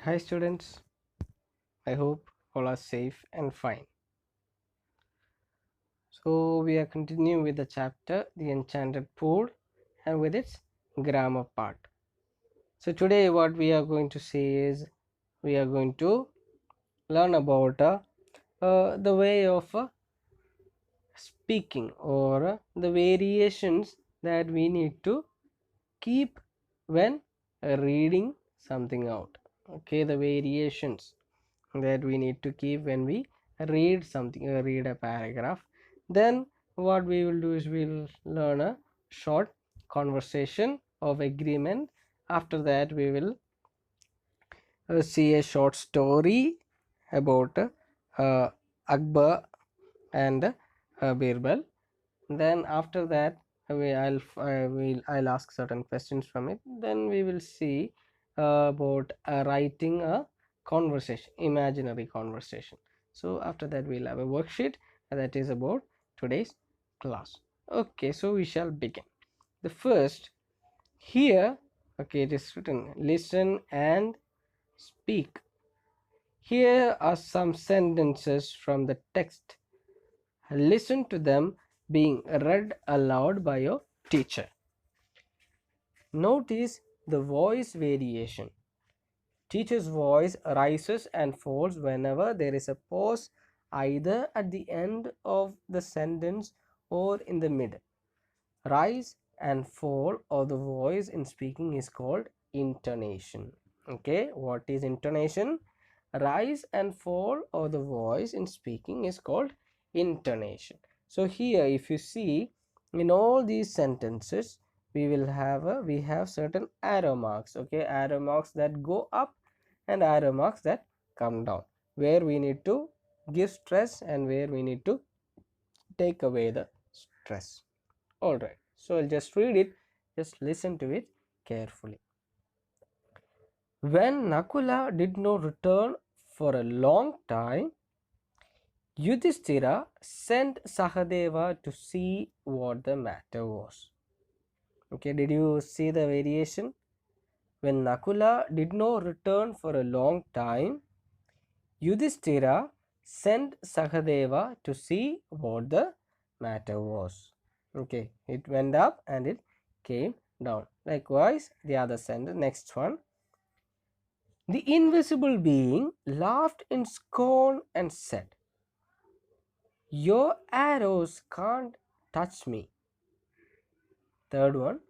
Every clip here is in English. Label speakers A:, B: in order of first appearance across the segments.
A: Hi students, I hope all are safe and fine. So we are continuing with the chapter The Enchanted Pool and with its grammar part. So today what we are going to say is we are going to learn about the way of speaking or the variations that we need to keep when reading something out. Okay, the variations that we need to keep when we read something, read a paragraph. Then what we will do is we'll learn a short conversation of agreement. After that we will see a short story about Akbar and Birbal. Then after that I'll ask certain questions from it. Then we will see about writing a conversation, imaginary conversation. So after that we'll have a worksheet that is about today's class. Okay, so we shall begin. The first here, okay, it is written listen and speak. Here are some sentences from the text. Listen to them being read aloud by your teacher. Notice the voice variation. Teacher's voice rises and falls whenever there is a pause, either at the end of the sentence or in the middle. Rise and fall of the voice in speaking is called intonation. Okay, what is intonation? Rise and fall of the voice in speaking is called intonation. So here if you see in all these sentences we have certain arrow marks. Okay, arrow marks that go up and arrow marks that come down, where we need to give stress and where we need to take away the stress. All right, so I'll just read it, just listen to it carefully. When Nakula did not return for a long time, Yudhishthira sent Sahadeva to see what the matter was. Okay, did you see the variation? When Nakula did not return for a long time, Yudhishthira sent Sahadeva to see what the matter was. Okay, it went up and it came down. Likewise, the other sentence, next one. The invisible being laughed in scorn and said, your arrows can't touch me. Third one.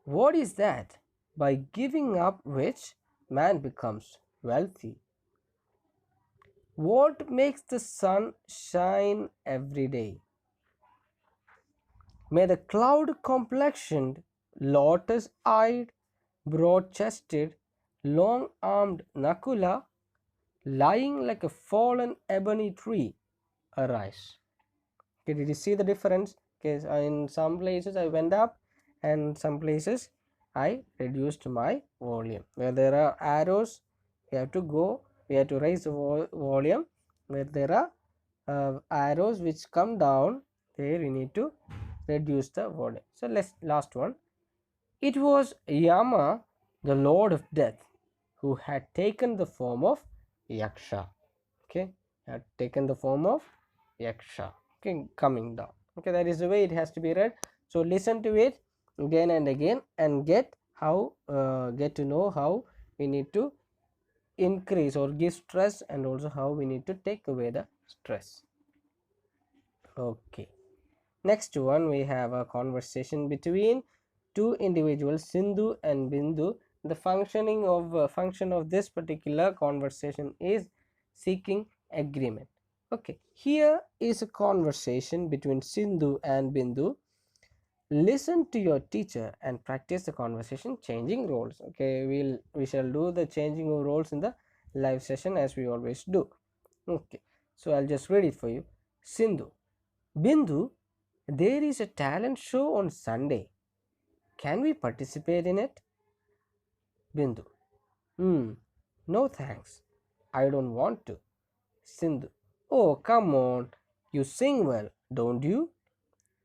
A: What is that? By giving up which man becomes wealthy. What makes the sun shine every day? May the cloud complexioned, lotus eyed, broad chested, long armed Nakula, lying like a fallen ebony tree, arise. Okay, did you see the difference? Okay, so in some places I went up and some places I reduced my volume. Where there are arrows, we have to go, we have to raise the volume. Where there are arrows which come down, there we need to reduce the volume. So let's last one. It was Yama, the lord of death, who had taken the form of Yaksha. Okay, had taken the form of Yaksha. Okay, coming down. Okay, that is the way it has to be read. So listen to it again and again and get to know how we need to increase or give stress, and also how we need to take away the stress. Okay, next one we have a conversation between two individuals, Sindhu and Bindu. The function of this particular conversation is seeking agreement. Okay, here is a conversation between Sindhu and Bindu. Listen to your teacher and practice the conversation changing roles. Okay, we shall do the changing of roles in the live session as we always do. Okay, so I'll just read it for you. Sindhu, Bindu, there is a talent show on Sunday. Can we participate in it? Bindu, no thanks. I don't want to. Sindhu, oh come on, you sing well, don't you?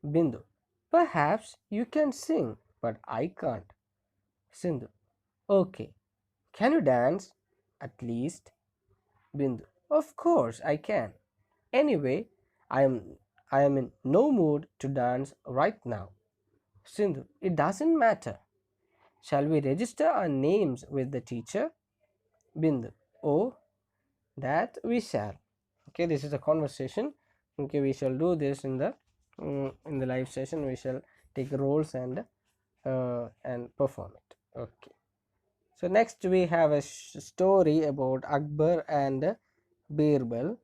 A: Bindu, perhaps you can sing, but I can't. Sindhu, okay. Can you dance? at least? Bindu. Of course I can. Anyway, I am I am in no mood to dance right now. Sindhu. It doesn't matter. Shall we register our names with the teacher? Bindu. Oh, that we shall. Okay, this is a conversation. Okay, we shall do this in the live session. We shall take roles and perform it. Okay. So next we have a story about Akbar and Birbal.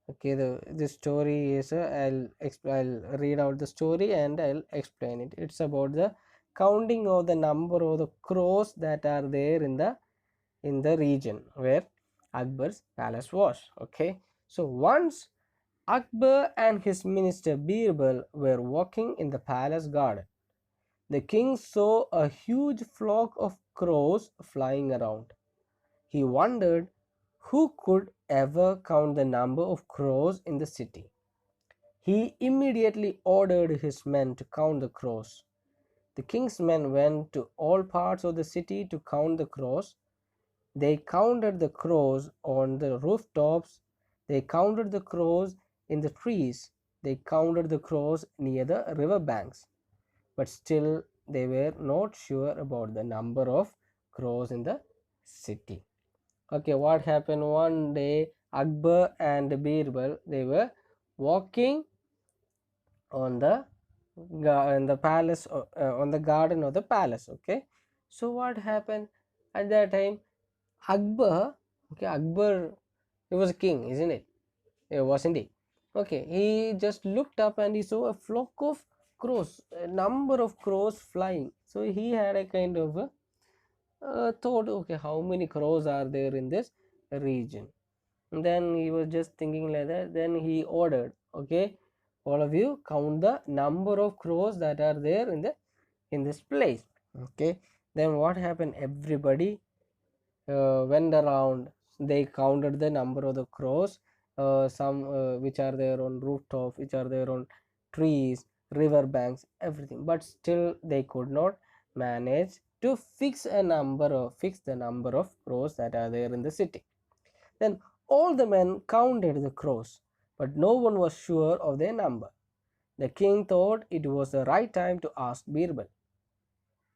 A: Okay, this story is I'll read out the story and I'll explain it. It's about the counting of the number of the crows that are there in the region where Akbar's palace was. Okay, so once Akbar and his minister Birbal were walking in the palace garden. The king saw a huge flock of crows flying around. He wondered who could ever count the number of crows in the city. He immediately ordered his men to count the crows. The king's men went to all parts of the city to count the crows. They counted the crows on the rooftops. They counted the crows in the trees. They counted the crows near the river banks. But still, they were not sure about the number of crows in the city. Okay, what happened one day? Akbar and Birbal, they were walking on the palace, on the garden of the palace. Okay, so what happened at that time? Akbar, okay, Akbar, he was a king, isn't it? Wasn't he? Okay, he just looked up and he saw a flock of crows, a number of crows flying. So he had a kind of a thought, okay, how many crows are there in this region? And then he was just thinking like that. Then he ordered, okay, all of you count the number of crows that are there in this place. Okay, then what happened? Everybody went around. They counted the number of the crows, some which are there on rooftop, which are there on trees, river banks, everything. But still, they could not manage to fix the number of crows that are there in the city. Then all the men counted the crows, but no one was sure of their number. The king thought it was the right time to ask Birbal.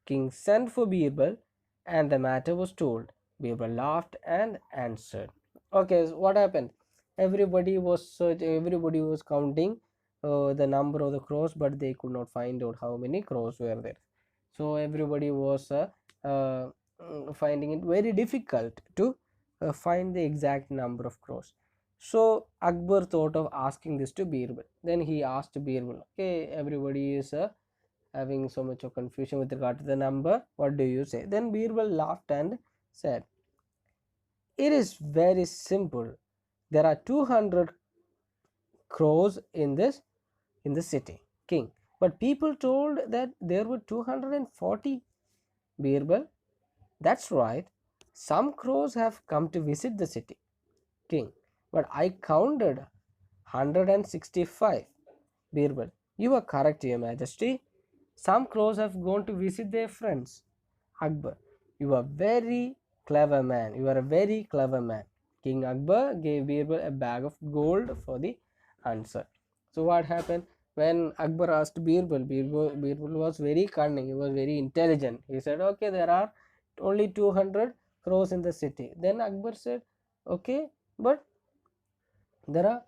A: King sent for Birbal and the matter was told. Birbal laughed and answered. Okay, so what happened? Everybody was counting the number of the crows, but they could not find out how many crows were there. So everybody was finding it very difficult to find the exact number of crows. So Akbar thought of asking this to Birbal. Then he asked Birbal, okay, everybody is having so much of confusion with regard to the number. What do you say? Then Birbal laughed and said, it is very simple. There are 200 crows in the city, king. But people told that there were 240. Birbal, that's right. Some crows have come to visit the city, king. But I counted 165. Birbal, you are correct, your majesty. Some crows have gone to visit their friends. Akbar, you are very clever man. You are a very clever man. King Akbar gave Birbal a bag of gold for the answer. So what happened when Akbar asked Birbal? Birbal was very cunning. He was very intelligent. He said, okay, there are only 200 crows in the city. Then Akbar said, okay, but there are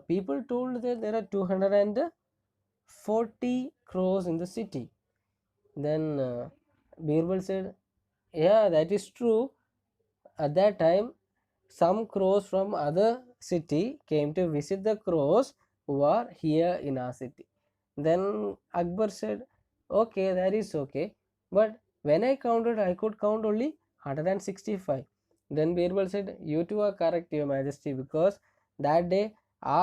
A: people told that there are 240 crows in the city. Then Birbal said, yeah, that is true. At that time, some crows from other city came to visit the crows who are here in our city. Then Akbar said, okay, that is okay. But when I counted, I could count only 165. Then Birbal said, you two are correct, your majesty, because that day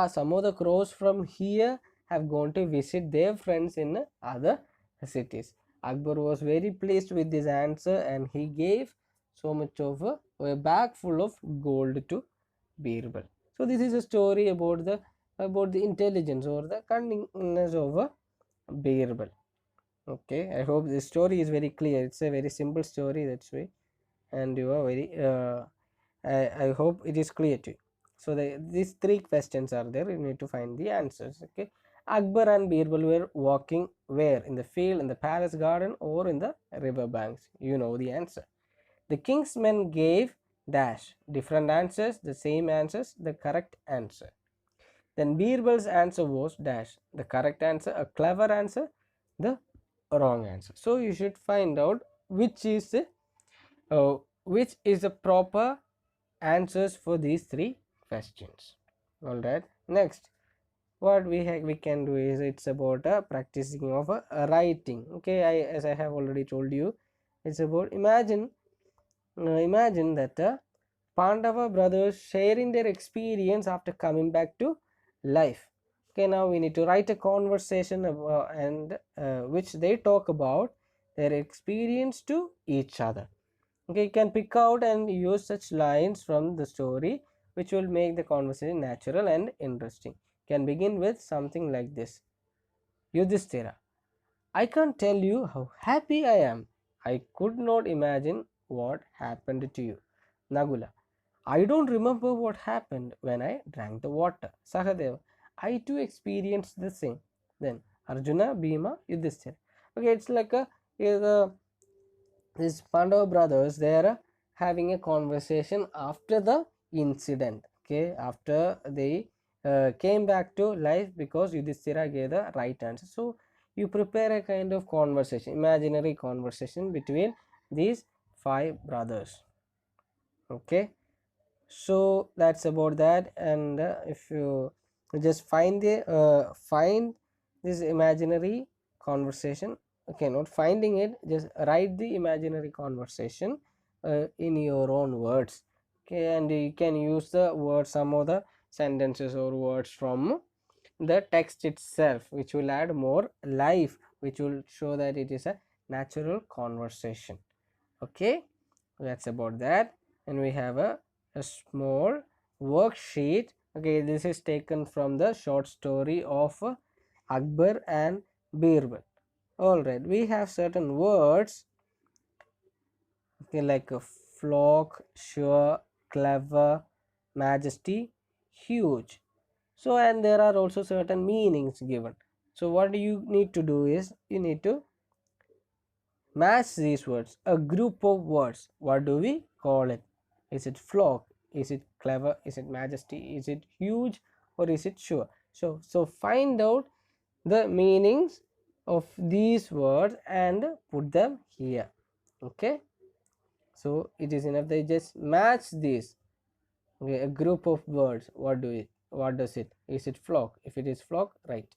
A: some of the crows from here have gone to visit their friends in other cities. Akbar was very pleased with this answer and he gave so much of a bag full of gold to Birbal. So this is a story about the intelligence or the cunningness of a Birbal. Okay, I hope this story is very clear. It's a very simple story, that's why, and you are very I hope it is clear to you. So these three questions are there, you need to find the answers. Okay, Akbar and Birbal were walking where? In the field, in the palace garden, or in the river banks? You know the answer. The king's men gave dash different answers, the same answers, the correct answer. Then Birbal's answer was dash, the correct answer, a clever answer, the wrong answer. So you should find out which is the proper answers for these three questions. All right. Next, what we can do is it's about practicing of writing. Okay, as I have already told you, it's about imagine that Pandava brothers sharing their experience after coming back to life. Okay, now we need to write a conversation about, and which they talk about their experience to each other. Okay, you can pick out and use such lines from the story which will make the conversation natural and interesting. You can begin with something like this. Yudhishthira, I can't tell you how happy I am. I could not imagine what happened to you. Nagula, I don't remember what happened when I drank the water. Sahadeva, I too experienced the same. Then Arjuna, Bhima, Yudhishthira. Okay, it's like these Pandava brothers, they are having a conversation after the incident. Okay, after they came back to life because Yudhishthira gave the right answer. So you prepare a kind of conversation, imaginary conversation between these five brothers. Okay, so that's about that. And if you just find this imaginary conversation, okay, not finding it, just write the imaginary conversation in your own words. Okay, and you can use the words, some of the sentences or words from the text itself, which will add more life, which will show that it is a natural conversation. Okay, that's about that. And we have a small worksheet. Okay, this is taken from the short story of Akbar and Birbal. All right, we have certain words, okay, like a flock, sure, clever, majesty, huge. So and there are also certain meanings given. So what you need to do is you need to match these words, a group of words. What do we call it? Is it flock? Is it clever? Is it majesty? Is it huge? Or is it sure? So find out the meanings of these words and put them here. Okay, so it is enough, they just match these. Okay, a group of words, what does it, is it flock? If it is flock, right.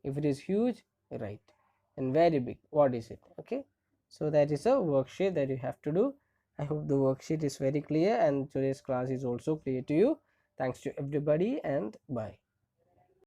A: If it is huge, right. And very big, what is it? Okay, so that is a worksheet that you have to do. I hope the worksheet is very clear and today's class is also clear to you. Thanks to everybody and bye.